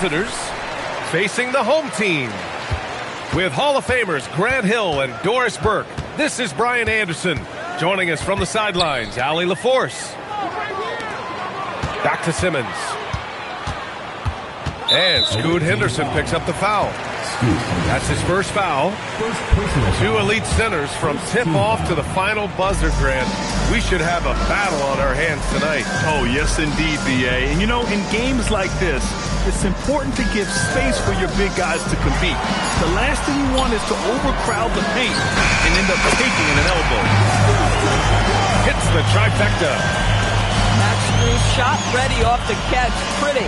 visitors facing the home team. With Hall of Famers Grant Hill and Doris Burke, this is Brian Anderson. Joining us from the sidelines, Allie LaForce. Back to Simmons. And Scoot Henderson picks up the foul. That's his first foul. Two elite centers from tip-off to the final buzzer, Grant. We should have a battle on our hands tonight. Oh, yes, indeed, B.A. And, you know, in games like this, it's important to give space for your big guys to compete. The last thing you want is to overcrowd the paint and end up taking an elbow. Hits the trifecta. Max Strus shot ready off the catch. Pretty.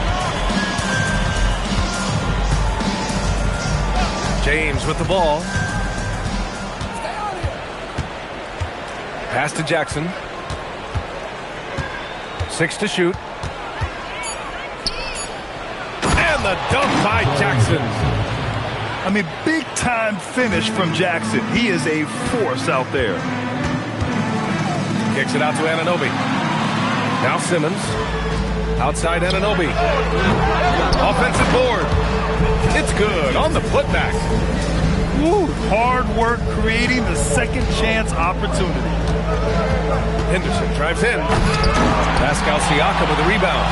James with the ball. Pass to Jackson. 6 to shoot. And the dunk by Jackson. I mean, big-time finish from Jackson. He is a force out there. Kicks it out to Anunoby. Now Simmons. Outside Anunoby. Offensive board. It's good on the putback. Woo, hard work creating the second chance opportunity. Henderson drives in. Pascal Siakam with the rebound.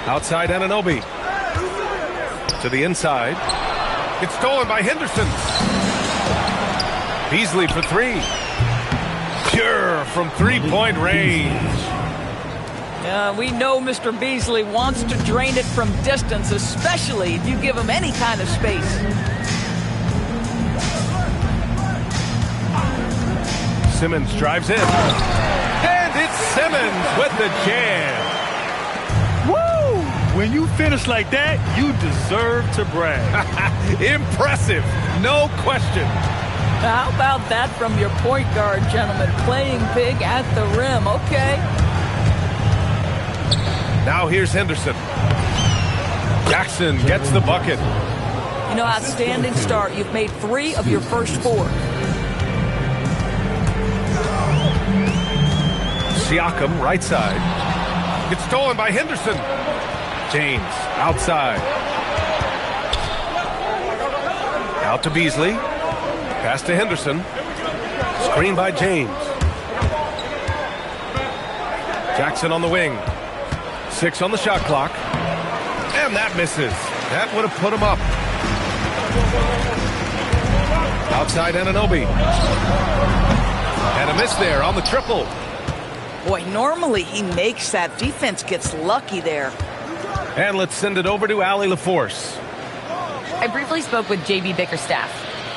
Outside Anunoby. To the inside. It's stolen by Henderson. Beasley for three. Pure from three-point range. We know Mr. Beasley wants to drain it from distance, especially if you give him any kind of space. Simmons drives in. And it's Simmons with the jam. Woo! When you finish like that, you deserve to brag. Impressive, no question. How about that from your point guard, gentlemen? Playing big at the rim. Okay. Now here's Henderson. Jackson gets the bucket. You know, outstanding start. You've made 3 of your first 4. Siakam, right side. It's stolen by Henderson. James, outside. Out to Beasley. Pass to Henderson. Screen by James. Jackson on the wing. 6 on the shot clock. And that misses. That would have put him up. Outside Anunoby. And a miss there on the triple. Boy, normally he makes that. Defense gets lucky there. And let's send it over to Allie LaForce. I briefly spoke with J.B. Bickerstaff.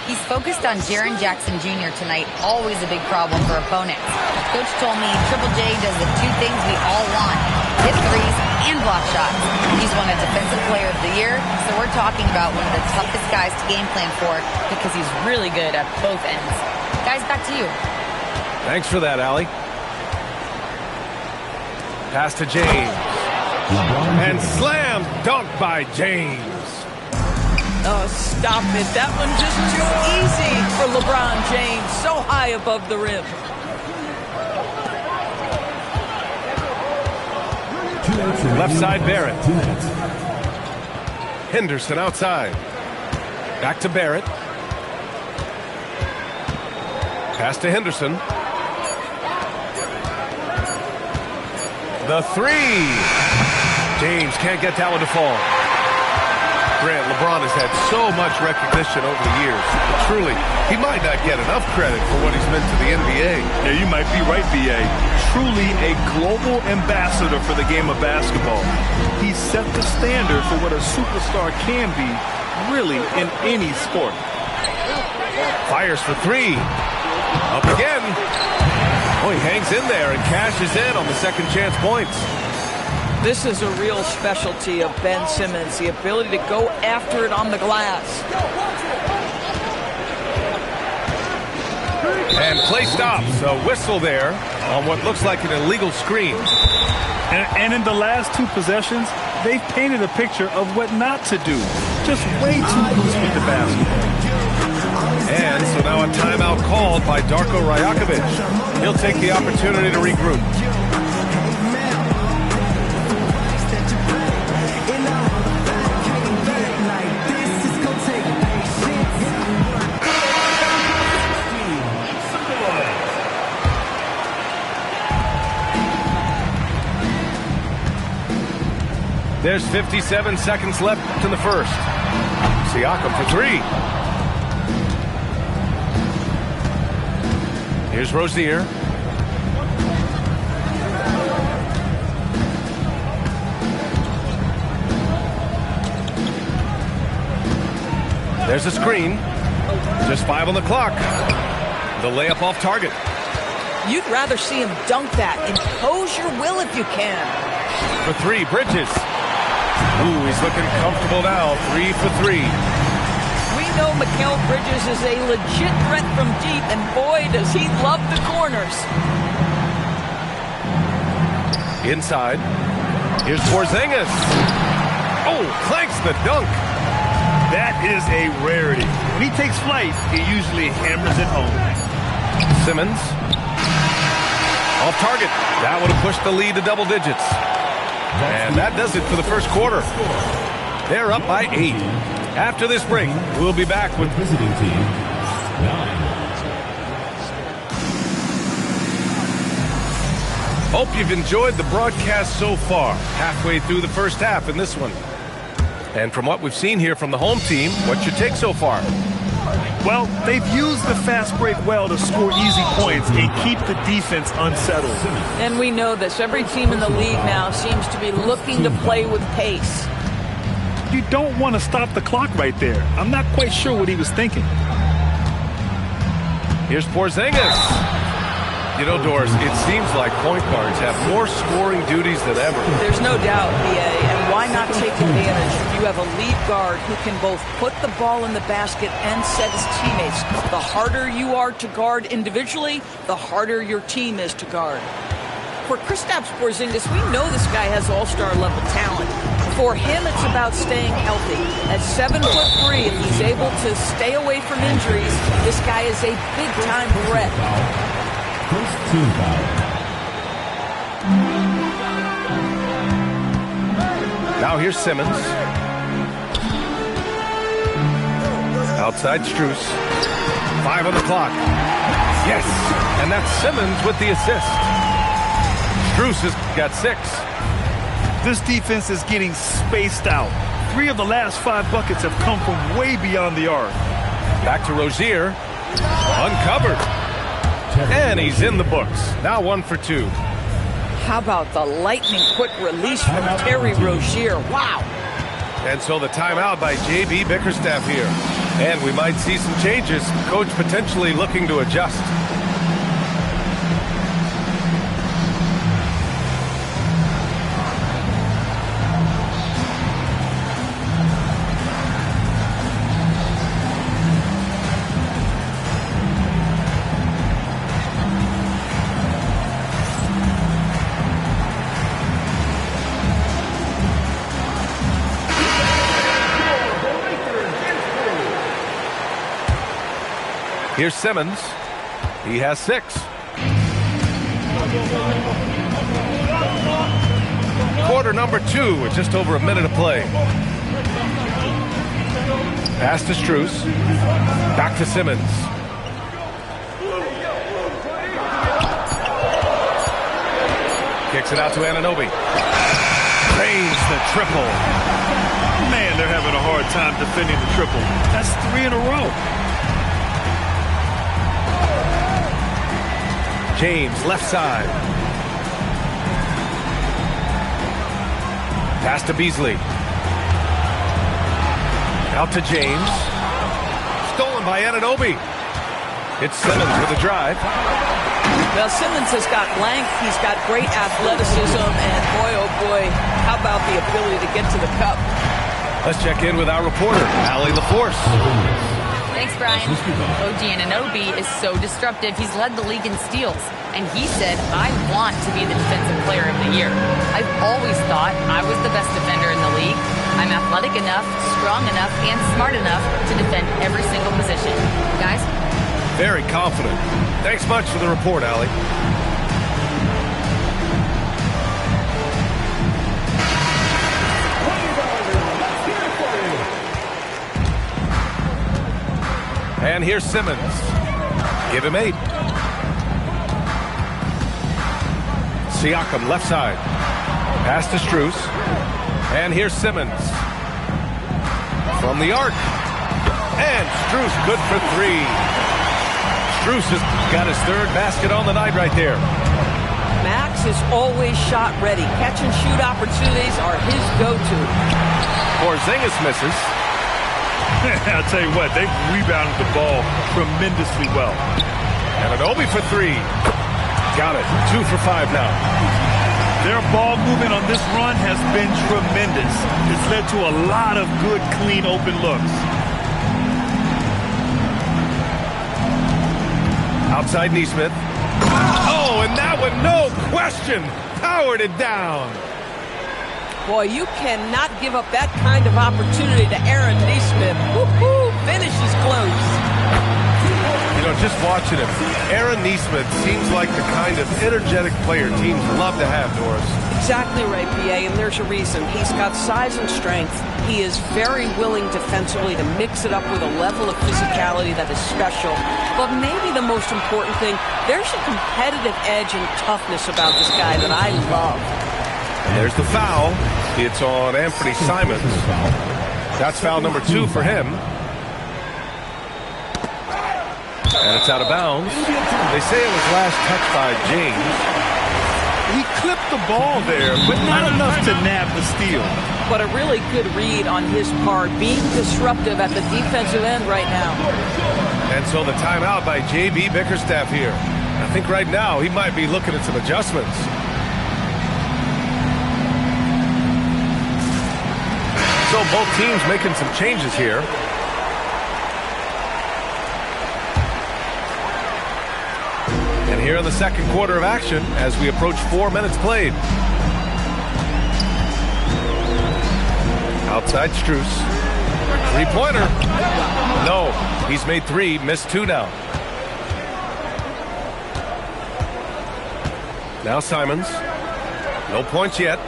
He's focused on Jaren Jackson Jr. tonight, always a big problem for opponents. Coach told me Triple J does the 2 things we all want, hit threes and block shots. He's won a Defensive Player of the Year, so we're talking about one of the toughest guys to game plan for because he's really good at both ends. Guys, back to you. Thanks for that, Allie. Pass to James. And slam dunk by James. Oh, stop it. That one just too easy for LeBron James. So high above the rim. Left side, Barrett. Henderson outside. Back to Barrett. Pass to Henderson. The 3. James can't get that one to fall. Grant, LeBron has had so much recognition over the years. But truly, he might not get enough credit for what he's meant to the NBA. Yeah, you might be right, B.A. Truly a global ambassador for the game of basketball. He set the standard for what a superstar can be, really, in any sport. Fires for 3. Up again. Oh, he hangs in there and cashes in on the second chance points. This is a real specialty of Ben Simmons, the ability to go after it on the glass. And play stops. A whistle there on what looks like an illegal screen. And in the last 2 possessions, they've painted a picture of what not to do. Just way too loose with the basket. And so now a timeout called by Darko Rajakovic. He'll take the opportunity to regroup. There's 57 seconds left in the first. Siakam for three. Here's Rozier. There's a screen. Just 5 on the clock. The layup off target. You'd rather see him dunk that. Impose your will if you can. For three, Bridges. Ooh, he's looking comfortable now. 3 for 3. We know Mikal Bridges is a legit threat from deep, and boy, does he love the corners. Inside. Here's Porzingis. Oh, clanks the dunk. That is a rarity. When he takes flight, he usually hammers it home. Simmons. Off target. That would have pushed the lead to double digits. And that does it for the first quarter. They're up by 8. After this break, we'll be back with visiting team 9. Hope you've enjoyed the broadcast so far. Halfway through the first half in this one. And from what we've seen here from the home team, what's your take so far? Well, they've used the fast break well to score easy points and keep the defense unsettled. And we know this. Every team in the league now seems to be looking to play with pace. You don't want to stop the clock right there. I'm not quite sure what he was thinking. Here's Porzingis. You know, Doris, it seems like point guards have more scoring duties than ever. There's no doubt, BA, and why not take advantage? You have a lead guard who can both put the ball in the basket and set his teammates. The harder you are to guard individually, the harder your team is to guard. For Kristaps Porzingis, we know this guy has all-star level talent. For him, it's about staying healthy. At 7'3", if he's able to stay away from injuries, this guy is a big-time threat. First team foul. Now here's Simmons. Outside Strus. 5 on the clock. Yes, and that's Simmons with the assist. Strus has got 6. This defense is getting spaced out. 3 of the last 5 buckets have come from way beyond the arc. Back to Rozier. Uncovered. And he's in the books. Now 1 for 2. How about the lightning quick release from Terry Rozier? Wow. And so the timeout by J.B. Bickerstaff here. And we might see some changes. Coach potentially looking to adjust. Here's Simmons. He has 6. Quarter number 2 with just over a minute of play. Pass to Strus. Back to Simmons. Kicks it out to Anunoby. Drains the triple. Man, they're having a hard time defending the triple. That's 3 in a row. James, left side. Pass to Beasley. Out to James. Stolen by Anunoby. It's Simmons with a drive. Well, Simmons has got length. He's got great athleticism. And boy, oh boy, how about the ability to get to the cup? Let's check in with our reporter, Allie LaForce. Thanks, Brian. OG Anunoby is so disruptive. He's led the league in steals. And he said, I want to be the defensive player of the year. I've always thought I was the best defender in the league. I'm athletic enough, strong enough, and smart enough to defend every single position. Guys? Very confident. Thanks much for the report, Allie. And here's Simmons. Give him 8. Siakam, left side. Pass to Strus. And here's Simmons. From the arc. And Strus good for 3. Strus has got his 3rd basket on the night right there. Max is always shot ready. Catch and shoot opportunities are his go-to. Porzingis misses. I'll tell you what, they've rebounded the ball tremendously well. And Anunoby for 3. Got it. 2 for 5 now. Their ball movement on this run has been tremendous. It's led to a lot of good, clean, open looks. Outside Nesmith. Oh, and that one, no question, powered it down. Boy, you cannot give up that kind of opportunity to Aaron Nesmith. Woo-hoo, finishes close. You know, just watching him, Aaron Nesmith seems like the kind of energetic player teams love to have, Doris. Exactly right, PA, and there's a reason. He's got size and strength. He is very willing defensively to mix it up with a level of physicality that is special. But maybe the most important thing, there's a competitive edge and toughness about this guy that I love. And there's the foul. It's on Anthony Simons. That's foul number 2 for him. And it's out of bounds. They say it was last touched by James. He clipped the ball there, but not enough to nab the steal. But a really good read on his part, being disruptive at the defensive end right now. And so the timeout by J.B. Bickerstaff here. I think right now he might be looking at some adjustments. So both teams making some changes here. And here in the second quarter of action as we approach 4 minutes played. Outside Strus. 3-pointer. No, he's made 3, missed 2 now. Now Simons. No points yet.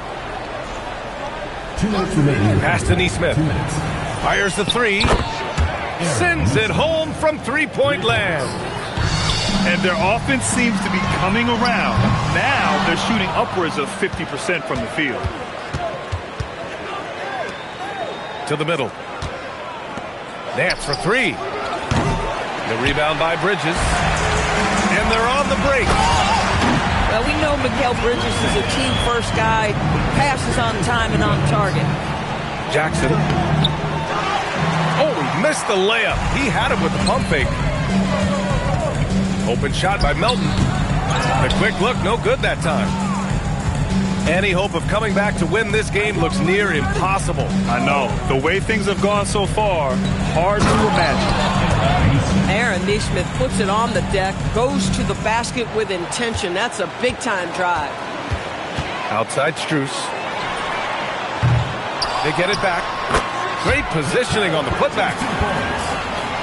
2 minutes remaining. Pass to Nesmith. 2 minutes. Fires the 3. Sends it home from 3-point land. And their offense seems to be coming around. Now they're shooting upwards of 50% from the field. To the middle. Nance for 3. The rebound by Bridges. And they're on the break. Well, we know Mikal Bridges is a team-first guy, passes on time and on target. Jackson. Oh, he missed the layup. He had it with the pump fake. Open shot by Melton. The quick look, no good that time. Any hope of coming back to win this game looks near impossible. I know. The way things have gone so far, hard to imagine. Aaron Nesmith puts it on the deck, goes to the basket with intention. That's a big-time drive. Outside Strus. They get it back. Great positioning on the putback.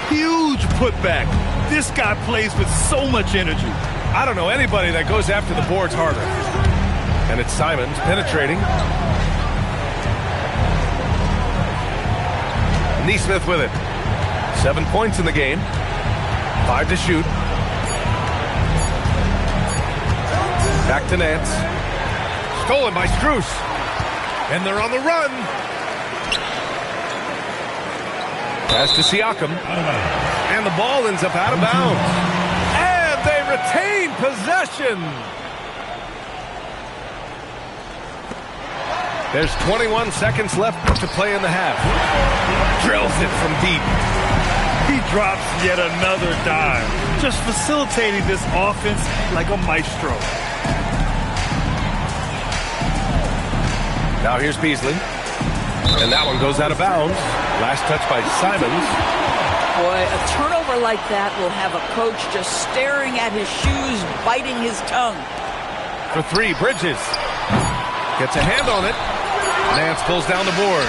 Huge putback. This guy plays with so much energy. I don't know anybody that goes after the boards harder. And it's Simons penetrating. Nesmith with it. 7 points in the game. 5 to shoot. Back to Nance. Stolen by Strus. And they're on the run. Pass to Siakam. And the ball ends up out of bounds. And they retain possession. There's 21 seconds left to play in the half. Drills it from deep. He drops yet another dime, just facilitating this offense like a maestro. Now here's Beasley. And that one goes out of bounds. Last touch by Simons. Boy, a turnover like that will have a coach just staring at his shoes, biting his tongue. For 3, Bridges. Gets a hand on it. Nance pulls down the board.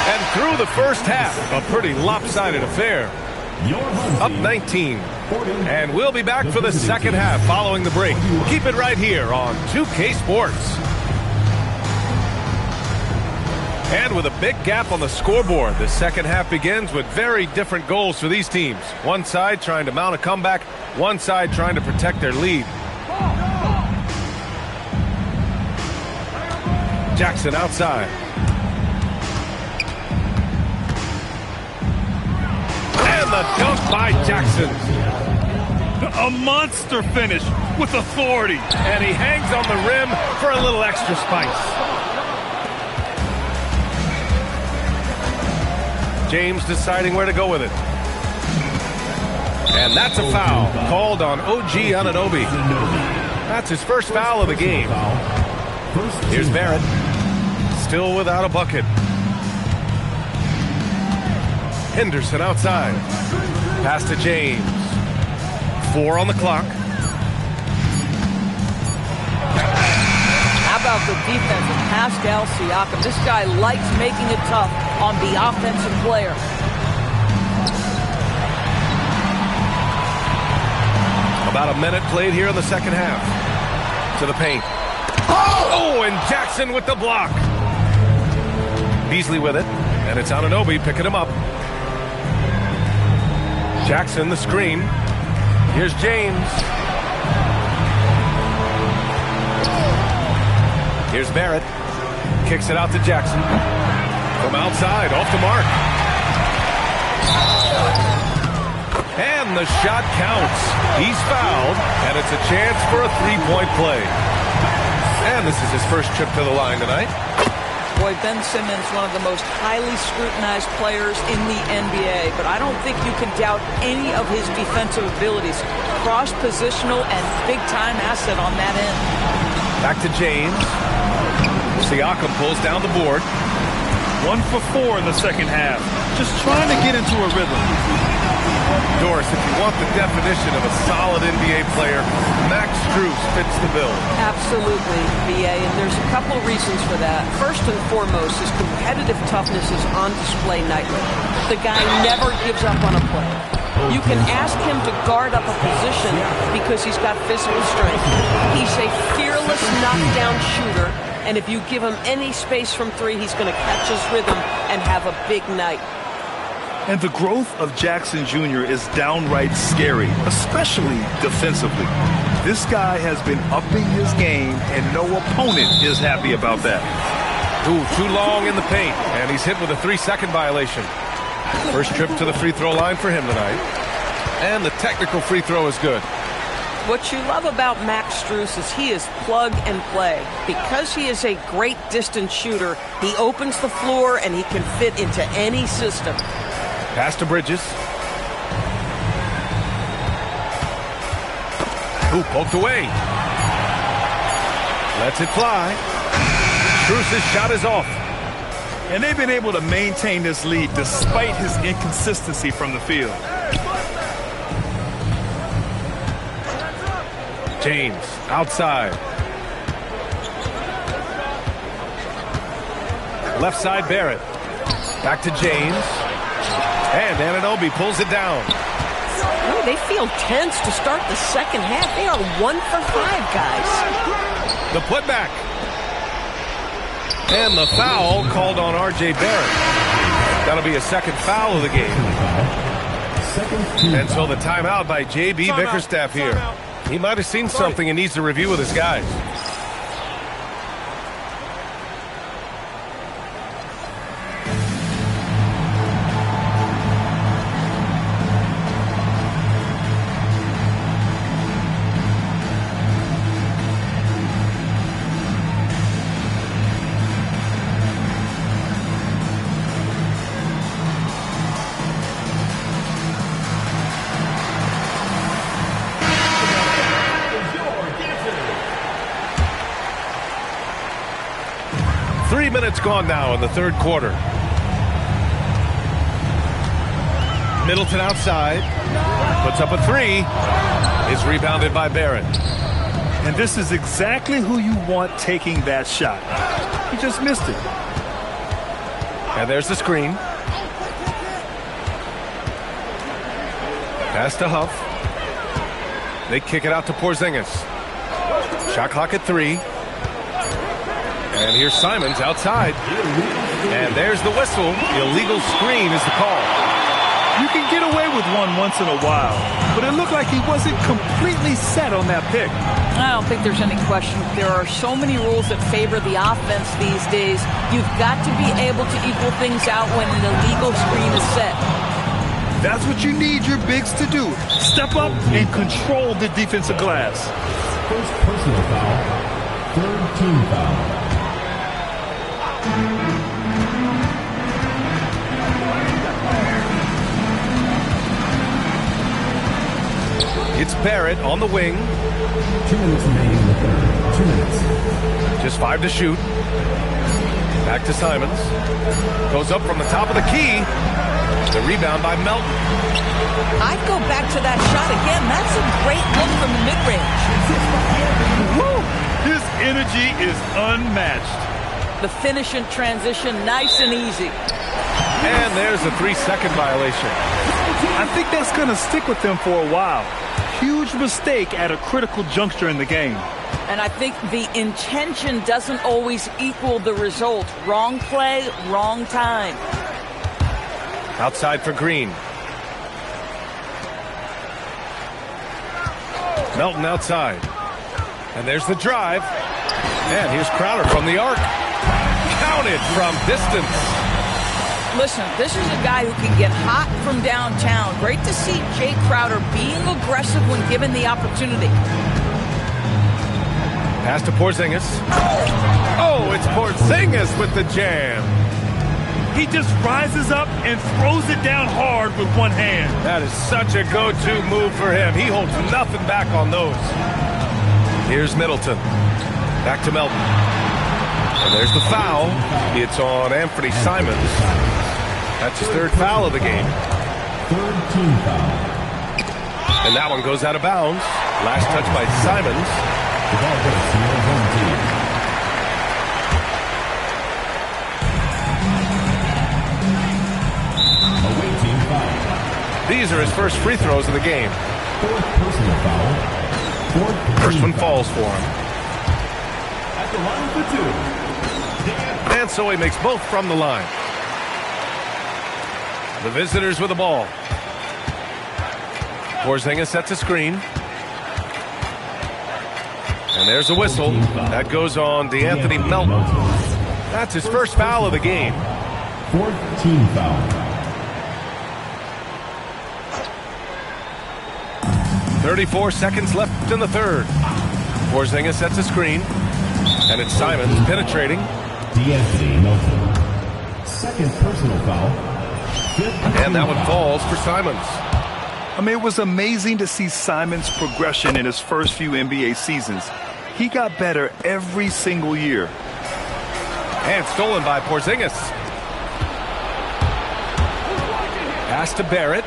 And through the first half, a pretty lopsided affair. Up 19. And we'll be back for the second half following the break. Keep it right here on 2K Sports. And with a big gap on the scoreboard, the second half begins with very different goals for these teams. One side trying to mount a comeback, one side trying to protect their lead. Jackson outside. the dunk by Jackson. A monster finish with authority. And he hangs on the rim for a little extra spice. James deciding where to go with it. And that's a foul called on OG Anunoby. That's his first foul of the game. Here's Barrett. Still without a bucket. Henderson outside. Pass to James. 4 on the clock. How about the defense of Pascal Siakam? This guy likes making it tough on the offensive player. About a minute played here in the second half. To the paint. Oh, and Jackson with the block. Beasley with it, and it's Anunoby picking him up. Jackson the screen. Here's James. Here's Barrett. Kicks it out to Jackson. From outside, off the mark. And the shot counts. He's fouled, and it's a chance for a three-point play. And this is his first trip to the line tonight. Boy, Ben Simmons, one of the most highly scrutinized players in the NBA, but I don't think you can doubt any of his defensive abilities. Cross-positional and big-time asset on that end. Back to James. Siakam pulls down the board. 1 for 4 in the second half. Just trying to get into a rhythm. Doris, if you want the definition of a solid NBA player, Max Strus fits the bill. Absolutely, BA, and there's a couple of reasons for that. First and foremost, his competitive toughness is on display nightly. The guy never gives up on a play. You can ask him to guard up a position because he's got physical strength. He's a fearless knockdown shooter, and if you give him any space from 3, he's going to catch his rhythm and have a big night. And the growth of Jackson Jr. is downright scary, especially defensively. This guy has been upping his game, and no opponent is happy about that. Ooh, too long in the paint, and he's hit with a 3-second violation. First trip to the free throw line for him tonight. And the technical free throw is good. What you love about Max Strus is he is plug and play. Because he is a great distance shooter, he opens the floor and he can fit into any system. Pass to Bridges. Ooh, poked away. Lets it fly. Strus's shot is off. And they've been able to maintain this lead despite his inconsistency from the field. James outside. Left side Barrett. Back to James. And Anunoby pulls it down. Boy, they feel tense to start the second half. They are 1 for 5, guys. The putback. And the foul called on R.J. Barrett. That'll be a second foul of the game. And so the timeout by J.B. Bickerstaff here. He might have seen something and needs to review with his guys. Minutes gone now in the third quarter. Middleton outside. Puts up a 3. Is rebounded by Barrett. And this is exactly who you want taking that shot. He just missed it. And there's the screen. Pass to Huff. They kick it out to Porzingis. Shot clock at 3. And here's Simons outside. And there's the whistle. Illegal screen is the call. You can get away with one once in a while, but it looked like he wasn't completely set on that pick. I don't think there's any question. There are so many rules that favor the offense these days. You've got to be able to equal things out when an illegal screen is set. That's what you need your bigs to do. Step up and control the defensive glass. First personal foul. Third team foul. It's Barrett on the wing. 2 minutes remaining in the third. 2 minutes. Just 5 to shoot. Back to Simons. Goes up from the top of the key. The rebound by Melton. I'd go back to that shot again. That's a great look from the mid-range. Woo! His energy is unmatched. The finish in transition, nice and easy. And there's a 3-second violation. I think that's going to stick with him for a while. Huge mistake at a critical juncture in the game. And I think the intention doesn't always equal the result. Wrong play, wrong time. Outside for Green. Melton outside. And there's the drive. And here's Crowder from the arc. Counted from distance. Listen, this is a guy who can get hot from downtown. Great to see Jay Crowder being aggressive when given the opportunity. Pass to Porzingis. Oh, it's Porzingis with the jam. He just rises up and throws it down hard with one hand. That is such a go-to move for him. He holds nothing back on those. Here's Middleton. Back to Melton. And there's the foul. It's on Anthony Simons. That's his third foul of the game. Third team foul. And that one goes out of bounds. Last touch by Simons. The ball goes to your home team. Away team foul. These are his first free throws of the game. Fourth personal foul. Fourth First team one foul. falls for him. At the line for two. And so he makes both from the line. The visitors with the ball. Porzingis sets a screen. And there's a whistle. That goes on DeAnthony Melton. That's his first foul of the game. Fourth team foul. 34 seconds left in the third. Porzingis sets a screen. And it's Simons penetrating. DeAnthony Melton. Second personal foul. Fifth And that team one foul. falls for Simons. I mean, it was amazing to see Simon's progression in his first few NBA seasons. He got better every single year. And stolen by Porzingis. Pass to Barrett.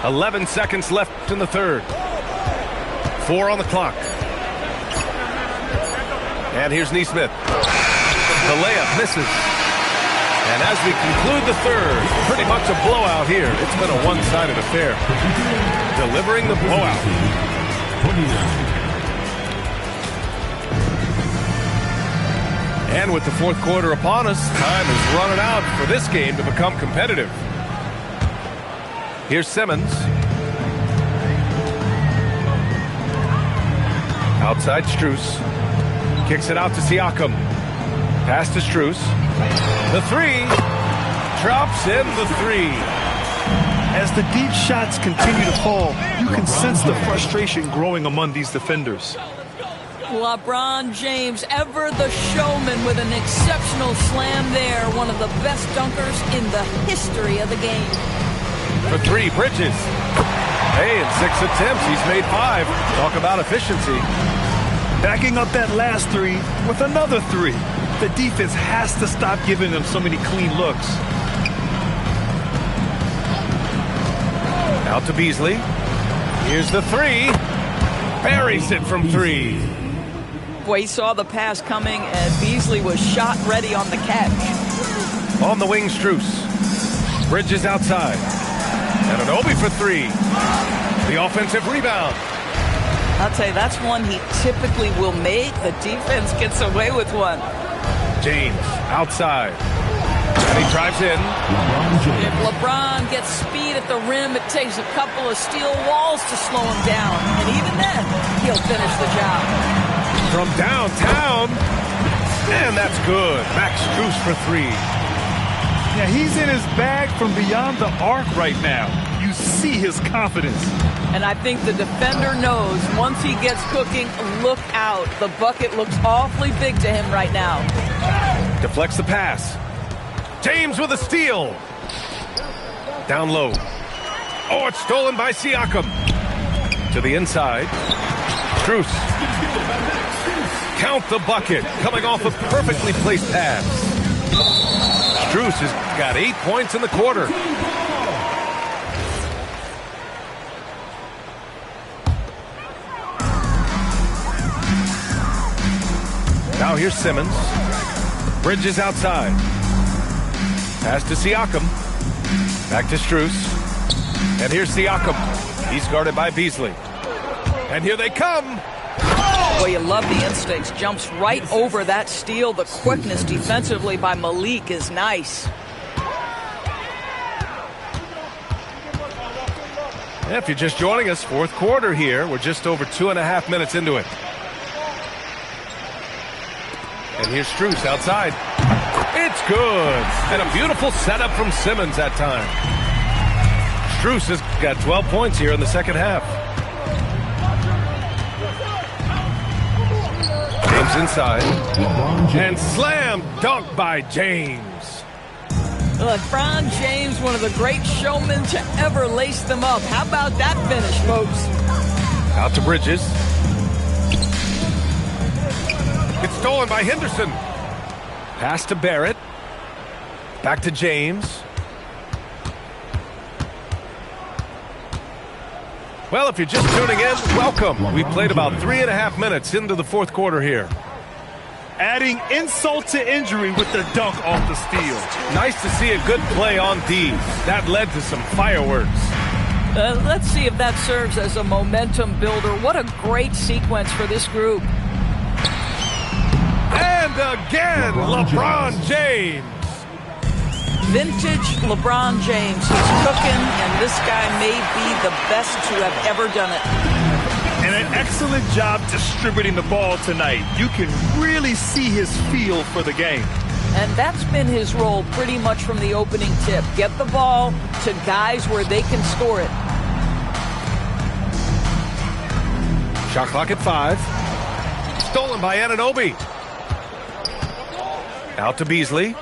"11 seconds left in the third. 4 on the clock. And here's Neesmith. The layup misses. And as we conclude the third, pretty much a blowout here. It's been a one-sided affair. Delivering the blowout. And with the fourth quarter upon us, time is running out for this game to become competitive. Here's Simmons. Outside Strus. Kicks it out to Siakam. Pass to Strus. The three. Drops in the three. As the deep shots continue to fall, you can sense the frustration growing among these defenders. LeBron James, ever the showman with an exceptional slam there. One of the best dunkers in the history of the game. For three, Bridges. Hey, in 6 attempts, he's made 5. Talk about efficiency. Backing up that last three with another three. The defense has to stop giving them so many clean looks. Out to Beasley. Here's the three. Buries it from 3. Boy, he saw the pass coming, and Beasley was shot ready on the catch. On the wing, Strus. Bridges outside. And an Obi for 3. The offensive rebound. I'll tell you, that's one he typically will make. The defense gets away with one. James outside. And he drives in. If LeBron gets speed at the rim, it takes a couple of steel walls to slow him down. And even then, he'll finish the job. from downtown. And that's good. Max Strus for three. Yeah, he's in his bag from beyond the arc right now. You see his confidence. And I think the defender knows once he gets cooking, look out. The bucket looks awfully big to him right now. Deflects the pass. James with a steal. Down low. Oh, it's stolen by Siakam. To the inside. Strus. Count the bucket. Coming off a perfectly placed pass. Strus has got 8 points in the quarter. Now here's Simmons. Bridges outside. Pass to Siakam. Back to Strus. And here's Siakam. He's guarded by Beasley. And here they come. Well, you love the instincts. Jumps right over that steal. The quickness defensively by Malik is nice. Yeah, if you're just joining us, fourth quarter here. We're just over 2.5 minutes into it. And here's Strus outside. It's good. And a beautiful setup from Simmons that time. Strus has got 12 points here in the second half. James inside. And slam dunk by James. LeBron James, one of the great showmen to ever lace them up. How about that finish, folks? Out to Bridges. It's stolen by Henderson. Pass to Barrett. Back to James. Well, if you're just tuning in, welcome. We've played about 3.5 minutes into the fourth quarter here. Adding insult to injury with the dunk off the steal. Nice to see a good play on D. That led to some fireworks. Let's see if that serves as a momentum builder. What a great sequence for this group. And again, LeBron James. Vintage LeBron James. He's cooking, and this guy may be the best to have ever done it. And an excellent job distributing the ball tonight. You can really see his feel for the game. And that's been his role pretty much from the opening tip. Get the ball to guys where they can score it. Shot clock at 5. Stolen by Anunoby. Out to Beasley.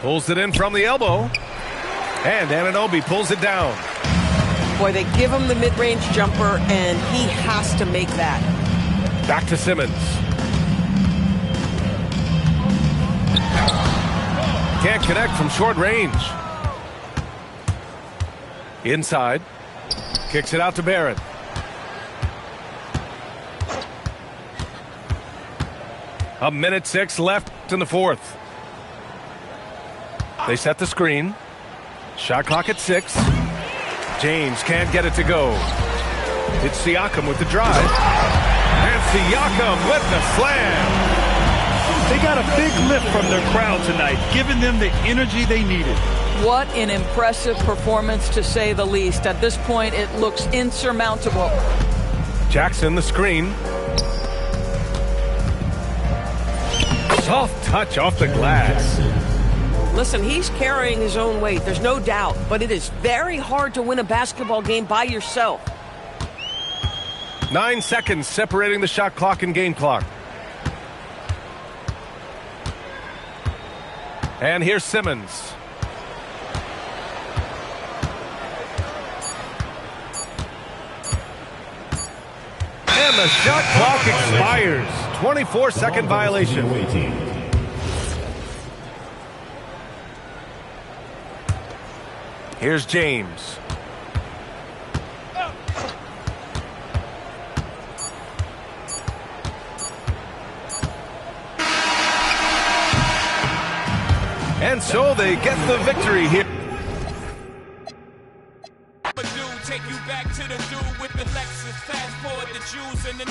Pulls it in from the elbow. And Anunoby pulls it down. Boy, they give him the mid-range jumper, and he has to make that. Back to Simmons. Can't connect from short range. Inside. Kicks it out to Barrett. A minute 6 left in the fourth. They set the screen. Shot clock at 6. James can't get it to go. It's Siakam with the drive. And Siakam with the slam. They got a big lift from their crowd tonight, giving them the energy they needed. What an impressive performance, to say the least. At this point, it looks insurmountable. Jackson, the screen. Soft touch off the glass. Listen, he's carrying his own weight, there's no doubt, but it is very hard to win a basketball game by yourself. 9 seconds separating the shot clock and game clock. And here's Simmons. And the shot clock expires. 24-second violation. Here's James. And so they get the victory here. Take you back to the dude with the Lexus, fast forward the Jews and the